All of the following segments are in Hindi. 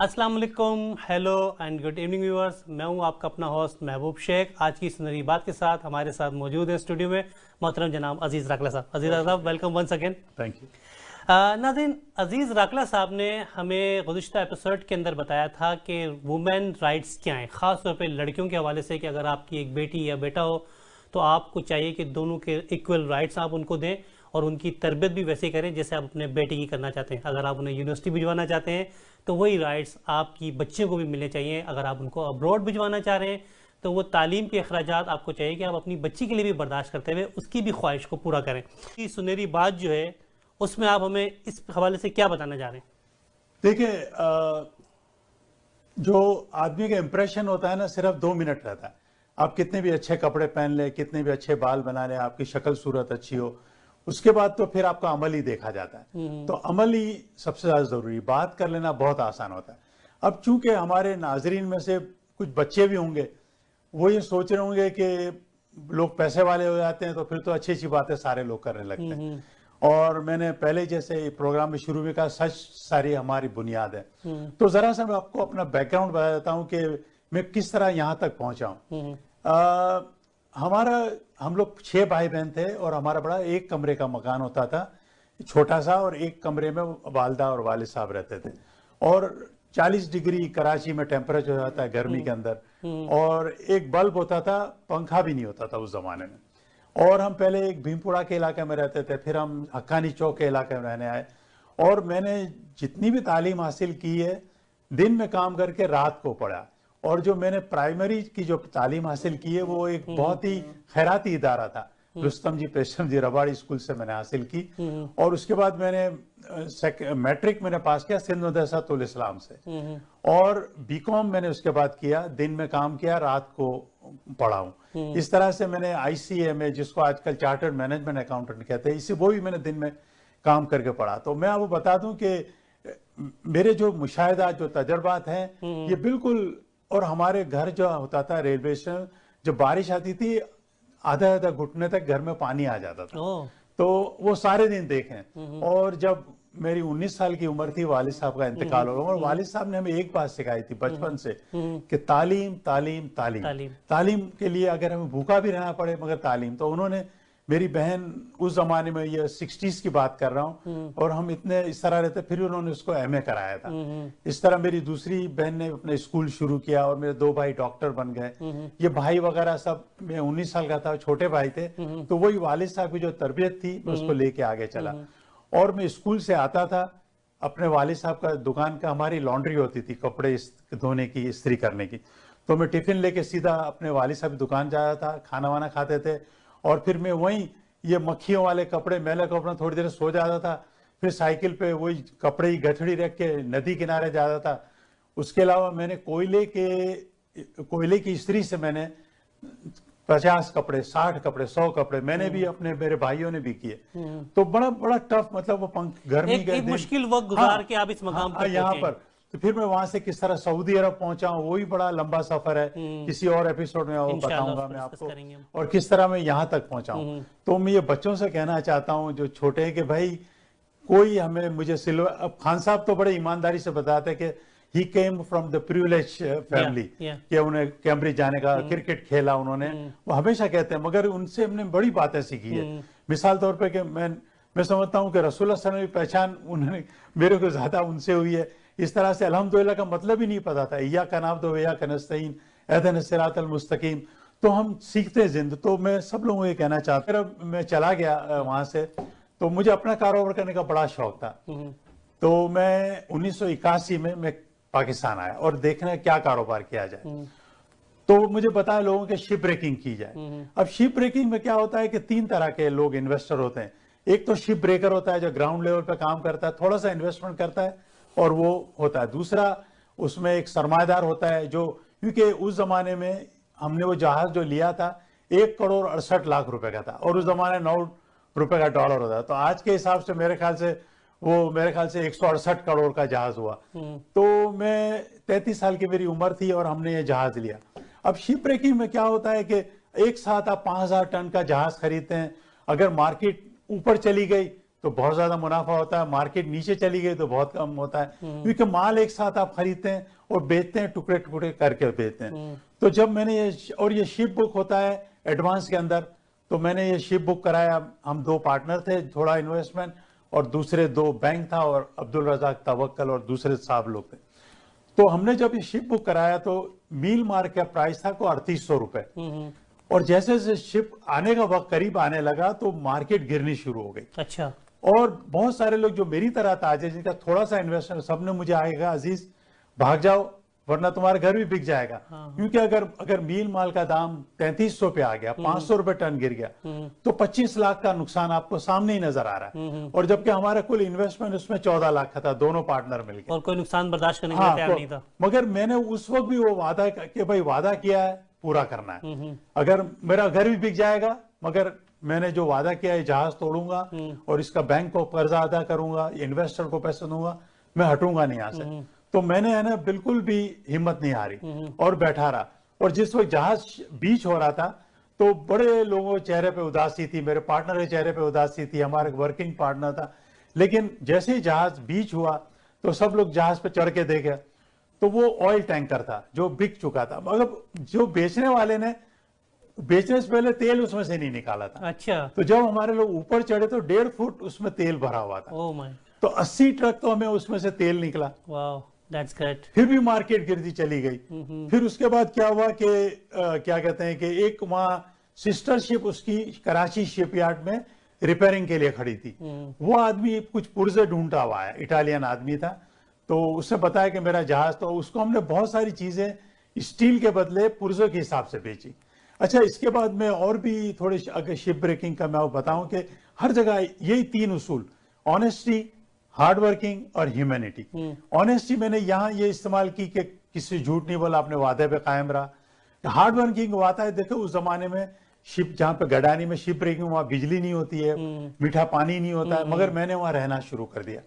अस्सलाम वालेकुम, hello and good evening viewers. मैं हूं आपका अपना होस्ट महबूब शेख। आज की सुनहरी बात के साथ हमारे साथ मौजूद है स्टूडियो में मोहतरम जनाब अजीज़ राकला साहब। अजीज़ साहब, welcome once again. Thank you. नाज़रीन, अजीज़ राकला साहब ने हमें गुज़िश्ता एपिसोड के अंदर बताया था कि वुमेन राइट्स क्या हैं, ख़ास तौर पे लड़कियों के हवाले से कि अगर आपकी एक बेटी या बेटा हो तो आपको चाहिए कि दोनों के इक्वल राइट्स आप उनको दें और उनकी तरबियत भी वैसे करें जैसे आप अपने बेटे की करना चाहते हैं। अगर आप उन्हें यूनिवर्सिटी भिजवाना चाहते हैं तो वही राइट्स आपकी बच्चियों को भी मिलने चाहिए। अगर आप उनको अब्रॉड भिजवाना चाह रहे हैं तो वो तालीम के अखराजात आपको चाहिए कि आप अपनी बच्ची के लिए भी बर्दाश्त करते हुए उसकी भी ख्वाहिश को पूरा करें। ये सुनहरी बात जो है उसमें आप हमें इस हवाले से क्या बताना चाह रहे हैं? देखिए, जो आदमी का इंप्रेशन होता है ना, सिर्फ 2 मिनट रहता है। आप कितने भी अच्छे कपड़े पहन ले, कितने भी अच्छे बाल बना ले, आपकी शक्ल सूरत अच्छी हो, उसके बाद तो फिर आपका अमल ही देखा जाता है। तो अमल ही सबसे ज्यादा जरूरी। बात कर लेना बहुत आसान होता है। अब चूंकि हमारे नाजरीन में से कुछ बच्चे भी होंगे, वो ये सोच रहे होंगे कि लोग पैसे वाले हो जाते हैं तो फिर तो अच्छी अच्छी बातें सारे लोग करने लगते हैं। और मैंने पहले जैसे प्रोग्राम में शुरू में कहा, सच सारी हमारी बुनियाद है। तो जरा सा मैं आपको अपना बैकग्राउंड बता देता हूँ कि मैं किस तरह यहाँ तक पहुंचा हूँ। हमारा हम लोग 6 भाई बहन थे और हमारा बड़ा एक कमरे का मकान होता था, छोटा सा, और एक कमरे में वालदा और वालिद साहब रहते थे। और 40 डिग्री कराची में टेम्परेचर हो जाता है गर्मी के अंदर, और एक बल्ब होता था, पंखा भी नहीं होता था उस जमाने में। और हम पहले एक भीमपुरा के इलाके में रहते थे, फिर हम हक्कानी चौक के इलाके में रहने आए। और मैंने जितनी भी तालीम हासिल की है, दिन में काम करके रात को पढ़ा। और जो मैंने प्राइमरी की जो तालीम हासिल की है वो एक बहुत ही खैराती इदारा था, रुस्तम जी पेशम जी रबाड़ी स्कूल से मैंने हासिल की। और उसके बाद मैंने मैट्रिक मैंने पास किया सिंध मदरसातुल इस्लाम से। और बीकॉम मैंने उसके बाद किया, दिन में काम किया, रात को पढ़ा हूँ। इस तरह से मैंने ICA जिसको आजकल चार्टर्ड मैनेजमेंट अकाउंटेंट कहते हैं, इसी वो भी मैंने दिन में काम करके पढ़ा। तो मैं आपको बता दूं कि मेरे जो मुशाहिदा, जो तजर्बात हैं, ये बिल्कुल। और हमारे घर जो होता था रेलवे स्टेशन, जब बारिश आती थी आधा आधा घुटने तक घर में पानी आ जाता था। तो वो सारे दिन देखें। और जब मेरी 19 साल की उम्र थी, वालिद साहब का इंतकाल हो गया। और वालिद साहब ने हमें एक बात सिखाई थी बचपन से कि तालीम तालीम तालीम तालीम के लिए अगर हमें भूखा भी रहना पड़े मगर तालीम। तो उन्होंने, मेरी बहन उस जमाने में, ये 60s की बात कर रहा हूँ, और हम इतने इस तरह रहते, फिर उन्होंने उसको MA कराया था। इस तरह मेरी दूसरी बहन ने अपने स्कूल शुरू किया और मेरे 2 भाई डॉक्टर बन गए। ये भाई वगैरह सब, मैं 19 साल का था, छोटे भाई थे। तो वही वालिद साहब की जो तरबियत थी मैं उसको लेके आगे चला। और मैं स्कूल से आता था, अपने वालिद साहब का दुकान का, हमारी लॉन्ड्री होती थी, कपड़े धोने की, इस्त्री करने की। तो मैं टिफिन लेके सीधा अपने वालिद साहब की दुकान जाता था, खाना वाना खाते थे, और फिर मैं वहीं ये मक्खियों वाले कपड़े, मैले कपड़े, थोड़ी देर सो जाता था। फिर साइकिल पे वही कपड़े की गठड़ी रख के नदी किनारे जाता था। उसके अलावा मैंने कोयले की इस्त्री से मैंने 50 कपड़े, 60 कपड़े, 100 कपड़े मैंने भी, अपने मेरे भाइयों ने भी किए। तो बड़ा बड़ा टफ, मतलब वो गर्मी के दिन मुश्किल वक्त गुजार के आप इस मकाम पर यहाँ पर। तो फिर मैं वहां से किस तरह सऊदी अरब पहुंचा हूँ, वो भी बड़ा लंबा सफर है, किसी और एपिसोड में वो बताऊंगा मैं आपको, और किस तरह मैं यहाँ तक पहुंचा हूँ। तो मैं ये बच्चों से कहना चाहता हूँ जो छोटे हैं कि भाई, कोई हमें मुझे सिल्वर, अब खान साहब तो बड़े ईमानदारी से बताते कि he came from the privilege family, कि उन्हें कैम्ब्रिज जाने का, क्रिकेट खेला उन्होंने, वो हमेशा कहते हैं। मगर उनसे हमने बड़ी बातें सीखी है। मिसाल तौर पे कि मैं समझता हूँ कि रसूलुल्लाह सल्लल्लाहु अलैहि वसल्लम की पहचान उन्होंने मेरे को ज्यादा उनसे हुई है। इस तरह से अल्हम्दुलिल्लाह का मतलब ही नहीं पता था, इय्याका नअबुदु व इय्याका नस्तईन इहदिनस सिरातल मुस्तकीम। तो हम सीखते जिंद। तो मैं सब लोगों को ये कहना चाहता हूँ, मैं चला गया वहां से, तो मुझे अपना कारोबार करने का बड़ा शौक था। तो मैं 1981 में मैं पाकिस्तान आया और देखना क्या कारोबार किया जाए। तो मुझे बताया लोगों के शिप ब्रेकिंग की जाए। अब शिप ब्रेकिंग में क्या होता है कि 3 तरह के लोग इन्वेस्टर होते हैं। एक तो शिप ब्रेकर होता है जो ग्राउंड लेवल पे काम करता है, थोड़ा सा इन्वेस्टमेंट करता है और वो होता है। दूसरा, उसमें एक सरमाएदार होता है जो, क्योंकि उस जमाने में हमने वो जहाज जो लिया था 1,68,00,000 रुपए का था, और उस जमाने 9 रुपए का डॉलर होता है। तो आज के हिसाब से मेरे ख्याल से 168 करोड़ का जहाज हुआ। तो मैं 33 साल की मेरी उम्र थी और हमने ये जहाज लिया। अब शिप ब्रेकिंग में क्या होता है कि एक साथ आप 5,000 टन का जहाज खरीदते हैं। अगर मार्केट ऊपर चली गई तो बहुत ज्यादा मुनाफा होता है, मार्केट नीचे चली गई तो बहुत कम होता है, क्योंकि माल एक साथ आप खरीदते हैं और बेचते हैं, टुकड़े टुकड़े करके बेचते हैं। तो जब मैंने ये शिप बुक होता है एडवांस के अंदर, तो मैंने ये शिप बुक कराया। हम 2 पार्टनर थे, थोड़ा इन्वेस्टमेंट और दूसरे 2 बैंक था, और अब्दुल रजाक तवक्कल और दूसरे साहब लोग थे। तो हमने जब ये शिप बुक कराया तो मील मार्क का प्राइस था को 3800 रुपए, और जैसे जैसे शिप आने का वक्त करीब आने लगा तो मार्केट गिरनी शुरू हो गई। अच्छा। और बहुत सारे लोग जो मेरी तरह ताजे, जिनका थोड़ा सा इन्वेस्टमेंट, सबने मुझे आएगा अजीज भाग जाओ वरना तुम्हारा घर भी बिक जाएगा। क्योंकि अगर मील माल का दाम 3300 पे आ गया, 500 रुपए टन गिर गया, तो 25 लाख का नुकसान आपको सामने ही नजर आ रहा है। और जबकि हमारा कुल इन्वेस्टमेंट उसमें 14 लाख का था, दोनों पार्टनर मिलकर, और कोई नुकसान बर्दाश्त करने के लिए तैयार नहीं था। मगर मैंने उस वक्त भी वो वादा कि भाई वादा किया है पूरा करना है। अगर मेरा घर भी बिक जाएगा मगर मैंने जो वादा किया है, जहाज तोड़ूंगा और इसका बैंक को कर्जा अदा करूंगा, इन्वेस्टर को पैसे दूंगा, मैं हटूंगा नहीं यहाँ से। तो मैंने है ना बिल्कुल भी हिम्मत नहीं हारी और बैठा रहा। और जिस वक्त जहाज बीच हो रहा था तो बड़े लोगों के चेहरे पे उदासी थी, मेरे पार्टनर के चेहरे पे उदासी थी, हमारा वर्किंग पार्टनर था। लेकिन जैसे ही जहाज बीच हुआ तो सब लोग जहाज पे चढ़ के देखे तो वो ऑयल टैंकर था जो बिक चुका था, मगर जो बेचने वाले ने बेचने से पहले तेल उसमें से नहीं निकाला था। अच्छा। तो जब हमारे लोग ऊपर चढ़े तो 1.5 फुट उसमें तेल भरा हुआ था। Oh my. तो 80 ट्रक तो हमें उसमें से तेल निकला। Wow, that's great. फिर भी मार्केट गिरती चली गई। फिर उसके बाद क्या हुआ कि क्या कहते हैं कि एक वहां सिस्टर शिप उसकी कराची शिपयार्ड में रिपेयरिंग के लिए खड़ी थी। वो आदमी कुछ पुर्जे ढूंढता हुआ है, इटालियन आदमी था। तो उसने बताया कि मेरा जहाज, तो उसको हमने बहुत सारी चीजें स्टील के बदले पुर्जों के हिसाब से बेची। अच्छा, इसके बाद में और भी थोड़ी अगर शिप ब्रेकिंग का मैं बताऊं कि हर जगह यही 3 उसूल, ऑनेस्टी, हार्ड वर्किंग और ह्यूमैनिटी। ऑनेस्टी मैंने यहाँ ये इस्तेमाल की कि किसी झूठ नहीं बोला, अपने वादे पे कायम रहा। हार्ड वर्किंग वो आता है, देखो उस जमाने में शिप जहाँ पे गडानी में शिप ब्रेकिंग, वहां बिजली नहीं होती है, मीठा पानी नहीं होता है, मगर मैंने वहां रहना शुरू कर दिया।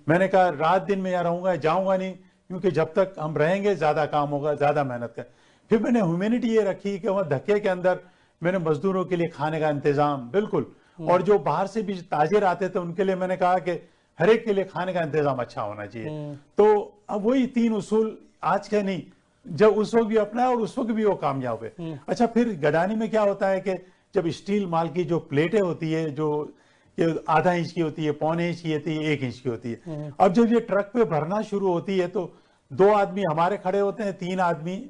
मैंने कहा रात दिन में यहाँ रहूंगा, जाऊंगा नहीं, क्योंकि जब तक हम रहेंगे ज्यादा काम होगा, ज्यादा मेहनत कर। फिर मैंने ह्यूमैनिटी ये रखी कि वहां धक्के के अंदर मैंने मजदूरों के लिए खाने का इंतजाम बिल्कुल, और जो बाहर से भी ताजिर आते थे उनके लिए मैंने कहा कि हर एक के लिए खाने का इंतजाम अच्छा होना चाहिए। तो अब वही 3 उसूल आज के नहीं, जब उस वक्त भी अपना और उस वक्त भी वो कामयाब है। अच्छा, फिर गडानी में क्या होता है कि जब स्टील माल की जो प्लेटें होती है, जो आधा इंच की होती है, पौने इंच की होती है, 1 इंच की होती है, अब जब ये ट्रक पे भरना शुरू होती है तो 2 आदमी हमारे खड़े होते हैं, 3 आदमी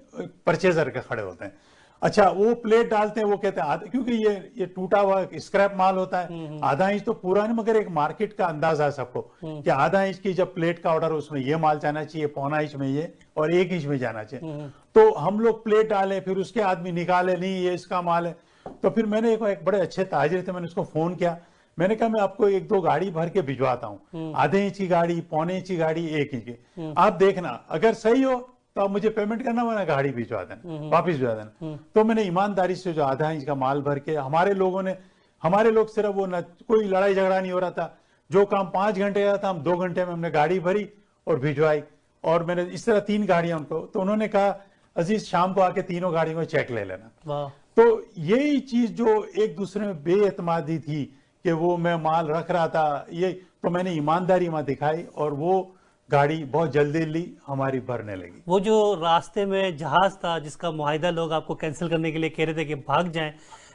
परचेजर के खड़े होते हैं। अच्छा, वो प्लेट डालते हैं, वो कहते हैं क्योंकि ये टूटा हुआ स्क्रैप माल होता है, आधा इंच तो पूरा नहीं, मगर एक मार्केट का अंदाजा है सबको कि आधा इंच की जब प्लेट का ऑर्डर उसमें ये माल जाना चाहिए, पौना इंच में ये, और 1 इंच में जाना चाहिए। तो हम लोग प्लेट डाले, फिर उसके आदमी निकाले, नहीं ये इसका माल है। तो फिर मैंने एक बड़े अच्छे ताजिर थे, मैंने उसको फोन किया, मैंने कहा मैं आपको 1-2 गाड़ी भर के भिजवाता हूँ, आधे इंच की गाड़ी, पौने इंच की गाड़ी, 1 इंच की, आप देखना अगर सही हो तो आप मुझे पेमेंट करना, वरना गाड़ी भिजवा देना, वापिस भिजवा देना। तो मैंने ईमानदारी से जो आधा इंच का माल भर के, हमारे लोग सिर्फ वो न, कोई लड़ाई झगड़ा नहीं हो रहा था, जो काम 5 घंटे का था हम 2 घंटे में हमने गाड़ी भरी और भिजवाई। और मैंने इस तरह 3 गाड़ियां उनको, तो उन्होंने कहा अजीज शाम को आके तीनों गाड़ियों में चेक ले लेना। तो यही चीज जो एक दूसरे में बेएतमादी थी कि वो मैं माल रख रहा था, ये तो मैंने ईमानदारी वहां दिखाई और वो गाड़ी बहुत जल्दी हमारी भरने लगी। वो जो रास्ते में जहाज था जिसका मुआहिदा लोग आपको कैंसिल करने के लिए कह रहे थे कि भाग जाएं,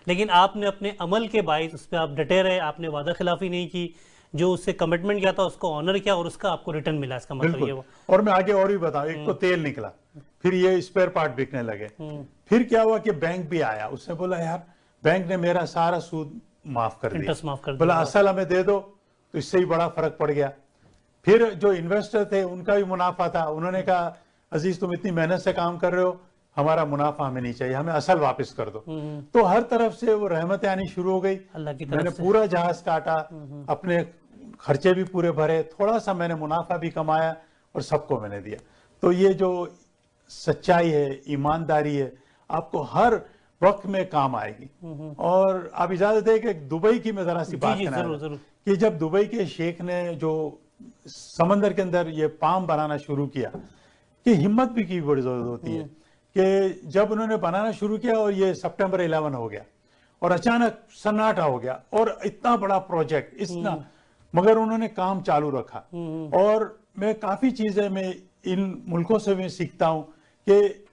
लेकिन आपने अपने अमल के बाइस उस पर आप डटे रहे, आपने वादा खिलाफी नहीं की, जो उससे कमिटमेंट किया था उसको ऑनर किया और उसका आपको रिटर्न मिला। इसका मतलब ये हुआ। और मैं आगे और भी बताऊं, एक तो तेल निकला, फिर ये स्पेयर पार्ट बिकने लगे, फिर क्या हुआ कि बैंक भी आया, उसने बोला यार बैंक ने मेरा सारा सूद माफ कर दिया, इंटरेस्ट माफ कर दिया, बोला असल हमें दे दो, तो इससे ही बड़ा फर्क पड़ गया। फिर जो इन्वेस्टर थे उनका भी मुनाफा था, उन्होंने कहा अजीज तुम इतनी मेहनत से काम कर रहे हो, हमारा मुनाफा हमें नहीं चाहिए, हमें असल वापस कर दो। तो हर तरफ से वो रहमतें आनी शुरू हो गई, अल्लाह की तरफ मैंने से। पूरा जहाज काटा, अपने खर्चे भी पूरे भरे, थोड़ा सा मैंने मुनाफा भी कमाया और सबको मैंने दिया। तो ये जो सच्चाई है, ईमानदारी है, आपको हर वक्त में काम आएगी। और आप इजाजत है कि दुबई की मैं जरा सी बात करना कि जब दुबई के शेख ने जो समंदर के अंदर ये पाम बनाना शुरू किया, कि हिम्मत भी की बड़ी जरूरत होती है कि जब उन्होंने बनाना शुरू किया और ये सितंबर 11 हो गया और अचानक सन्नाटा हो गया और इतना बड़ा प्रोजेक्ट, इतना मगर उन्होंने काम चालू रखा। और मैं काफी चीजें मैं इन मुल्कों से भी सीखता हूं कि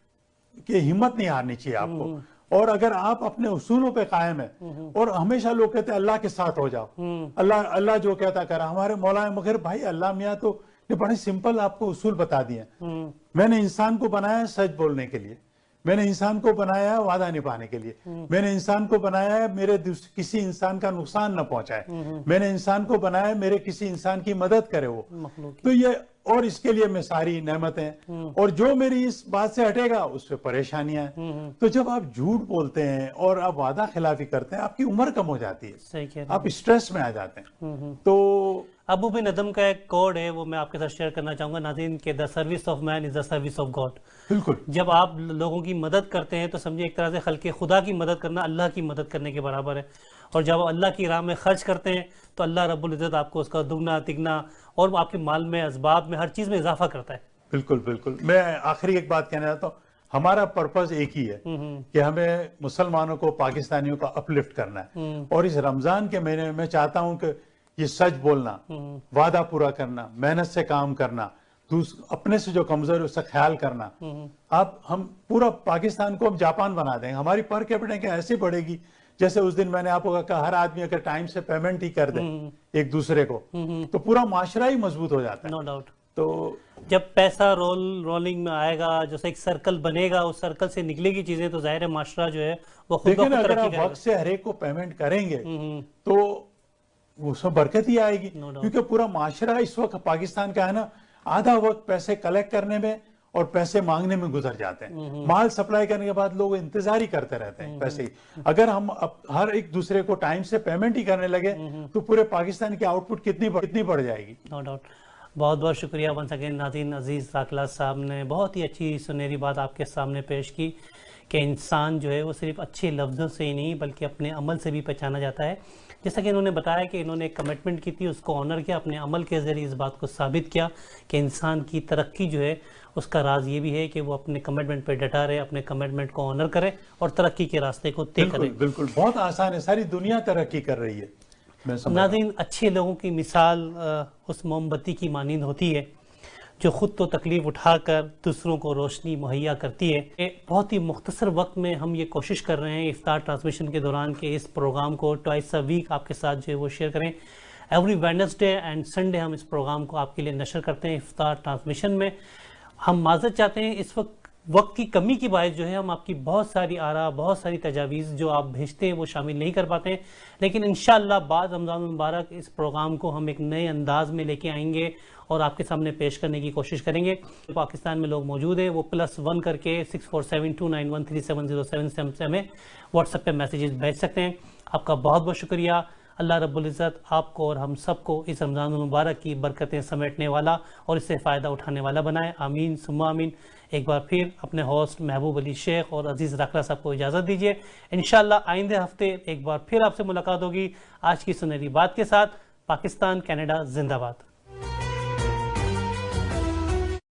हिम्मत नहीं हारनी चाहिए आपको, और अगर आप अपने उसूलों पे कायम है, और हमेशा लोग कहते हैं अल्लाह के साथ हो जाओ, अल्लाह अल्लाह जो कहता करा। हमारे मौलाना, मगर भाई अल्लाह मियाँ तो ने बड़े सिंपल आपको उसूल बता दिए। मैंने इंसान को बनाया है सच बोलने के लिए, मैंने इंसान को बनाया है वादा निभाने के लिए, मैंने इंसान को बनाया है मेरे किसी इंसान का नुकसान न पहुंचाए, मैंने इंसान को बनाया है मेरे किसी इंसान की मदद करे वो। तो ये, और इसके लिए मैं सारी नेमतें, और जो मेरी इस बात से हटेगा उस पर परेशानियां हैं। तो जब आप झूठ बोलते हैं और आप वादा खिलाफी करते हैं, आपकी उम्र कम हो जाती है, सही कह रहे हैं। आप स्ट्रेस में आ जाते हैं। तो अबू बिन अदम का एक कोड है, वो मैं आपके साथ शेयर करना चाहूंगा नाज़रीन, के the service of man is the service of God. बिल्कुल, जब आप लोगों की मदद करते हैं तो समझिए एक तरह से खल्के खुदा की मदद करना अल्लाह की मदद करने के बराबर है। और जब आप अल्लाह की राह में खर्च करते हैं तो अल्लाह रब्बुल इज़्ज़त आपको उसका दुगना तिगना और आपके माल में, असबाब में, हर चीज़ में इजाफा करता है। बिल्कुल बिल्कुल। मैं आखिरी एक बात कहना चाहता हूँ, हमारा पर्पस एक ही है कि हमें मुसलमानों को, पाकिस्तानियों को अपलिफ्ट करना है। और इस रमजान के महीने में मैं चाहता हूँ कि ये सच बोलना, वादा पूरा करना, मेहनत से काम करना, अपने से जो कमजोर है उसका ख्याल करना। आप, हम पूरा पाकिस्तान को हम जापान बना देंगे, हमारी पर कैपिटा ऐसे बढ़ेगी जैसे उस दिन मैंने आपको कहा, हर आदमी अगर टाइम से पेमेंट ही कर दे एक दूसरे को तो पूरा माशरा ही मजबूत हो जाता है। No doubt. तो जब पैसा रोलिंग में आएगा, जैसे एक सर्कल बनेगा, उस सर्कल से निकलेगी चीजें, तो जाहिर है माशरा जो है वो खुद ब खुद अगर तरक्की आप करेगा। वक्त से हर एक को पेमेंट करेंगे तो उसमें बरकत ही आएगी। क्योंकि पूरा माशरा इस वक्त पाकिस्तान का है ना, आधा वक्त पैसे कलेक्ट करने में और पैसे मांगने में गुजर जाते हैं। माल सप्लाई करने के बाद लोग इंतजार ही करते रहते हैं पैसे ही। अगर हम हर एक दूसरे को टाइम से पेमेंट ही करने लगे तो पूरे पाकिस्तान की आउटपुट कितनी बढ़ जाएगी। No doubt. बहुत बहुत शुक्रिया वंस अगेन नाज़रीन। अजीज़ राकला साहब ने बहुत ही अच्छी सुनहरी बात आपके सामने पेश की कि इंसान जो है वो सिर्फ अच्छे लफ्ज़ों से ही नहीं बल्कि अपने अमल से भी पहचाना जाता है। जैसा कि इन्होंने बताया कि इन्होंने एक कमिटमेंट की थी, उसको ऑनर किया, अपने अमल के ज़रिए इस बात को साबित किया कि इंसान की तरक्की जो है उसका राज ये भी है कि वो अपने कमिटमेंट पर डटा रहे, अपने कमिटमेंट को ऑनर करे और तरक्की के रास्ते को तय करे। बिल्कुल, बहुत आसान है, सारी दुनिया तरक्की कर रही है। नाज़रीन, अच्छे लोगों की मिसाल उस मोमबत्ती की मानिंद होती है जो ख़ुद तो तकलीफ़ उठाकर दूसरों को रोशनी मुहैया करती है। बहुत ही मुख्तसर वक्त में हम ये कोशिश कर रहे हैं इफ्तार ट्रांसमिशन के दौरान कि इस प्रोग्राम को ट्वाइस अ वीक आपके साथ जो है वो शेयर करें। एवरी वेडनेसडे एंड संडे हम इस प्रोग्राम को आपके लिए नशर करते हैं इफ्तार ट्रांसमिशन में। हम माज़रत चाहते हैं इस वक्त की कमी की बायस जो है हम आपकी बहुत सारी आरा, बहुत सारी तजावीज़ जो आप भेजते हैं वो शामिल नहीं कर पाते हैं, लेकिन इंशाअल्लाह बाद रमज़ान मुबारक इस प्रोग्राम को हम एक नए अंदाज में लेके आएंगे और आपके सामने पेश करने की कोशिश करेंगे। पाकिस्तान में लोग मौजूद हैं, वो +1 करके 6472913707 से हमें व्हाट्सएप पे मैसेजेस भेज सकते हैं। आपका बहुत बहुत शुक्रिया। अल्लाह रब्बुल इज़्ज़त आपको और हम सबको इस रमज़ान मुबारक की बरकतें समेटने वाला और इससे फ़ायदा उठाने वाला बनाए। आमीन सुम्मा आमीन। एक बार फिर अपने होस्ट महबूब अली शेख और अजीज़ राकला साहब को इजाज़त दीजिए। इंशाअल्लाह आइंदे हफ्ते एक बार फिर आपसे मुलाकात होगी आज की सुनहरी बात के साथ। पाकिस्तान कनाडा जिंदाबाद।